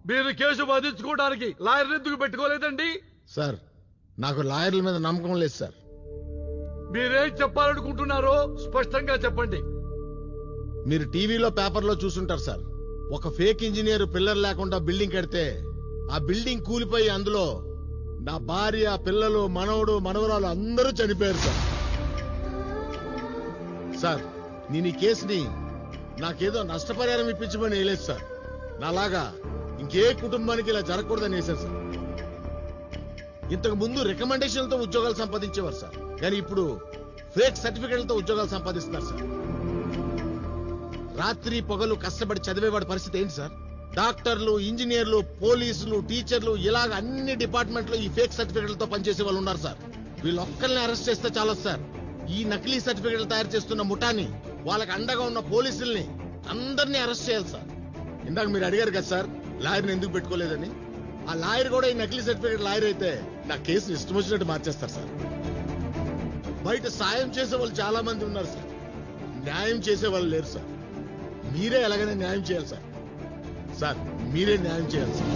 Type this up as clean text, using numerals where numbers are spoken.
మీరు case వాదించుకోవడానికి lawyer ఎందుకు పెట్టుకోలేదండి? Sir నాకు లాయర్ల మీద నమ్మకం లేదు సార్. మీరేం చెప్పాలనుకుంటున్నారో స్పష్టంగా చెప్పండి. మీరు టీవీలో పేపర్లో చూసుంటారు సార్, ఒక ఫేక్ ఇంజనీర్ పిల్లర్ లేకుండా బిల్డింగ్ కడితే ఆ బిల్డింగ్ కూలిపోయి అందులో నా భార్య, పిల్లలు, మనవడు, మనవరాలు అందరూ చనిపోయారు సార్. సార్ నేను ఈ కేసుని నాకేదో నష్టపరిహారం ఇప్పించమని వేయలేదు సార్. నాలాగా ఇంకే కుటుంబానికి ఇలా జరగకూడదని వేశారు సార్. ఇంతకు ముందు రికమెండేషన్లతో ఉద్యోగాలు సంపాదించేవారు సార్, కానీ ఇప్పుడు ఫేక్ సర్టిఫికెట్లతో ఉద్యోగాలు సంపాదిస్తున్నారు సార్. రాత్రి పగలు కష్టపడి చదివేవాడి పరిస్థితి ఏంటి సార్? డాక్టర్లు, ఇంజనీర్లు, పోలీసులు, టీచర్లు ఇలాగ అన్ని డిపార్ట్మెంట్లో ఈ ఫేక్ సర్టిఫికెట్లతో పనిచేసే వాళ్ళు ఉన్నారు సార్. వీళ్ళొక్కరిని అరెస్ట్ చేస్తే చాలు సార్. ఈ నకిలీ సర్టిఫికెట్లు తయారు చేస్తున్న ముఠాని, వాళ్ళకి అండగా ఉన్న పోలీసుల్ని అందరినీ అరెస్ట్ చేయాలి సార్. ఇందాక మీరు అడిగారు కదా సార్ లాయర్ని ఎందుకు పెట్టుకోలేదని. ఆ లాయర్ కూడా ఈ నకిలీ సర్టిఫికెట్ లాయర్ అయితే నా కేసుని ఇష్టం వచ్చినట్టు మార్చేస్తారు సార్. బయట సాయం చేసే వాళ్ళు చాలా మంది ఉన్నారు సార్, న్యాయం చేసే వాళ్ళు లేరు సార్. మీరే ఎలాగైనా న్యాయం చేయాలి సార్. సార్ మీరే న్యాయం చేయాలి సార్.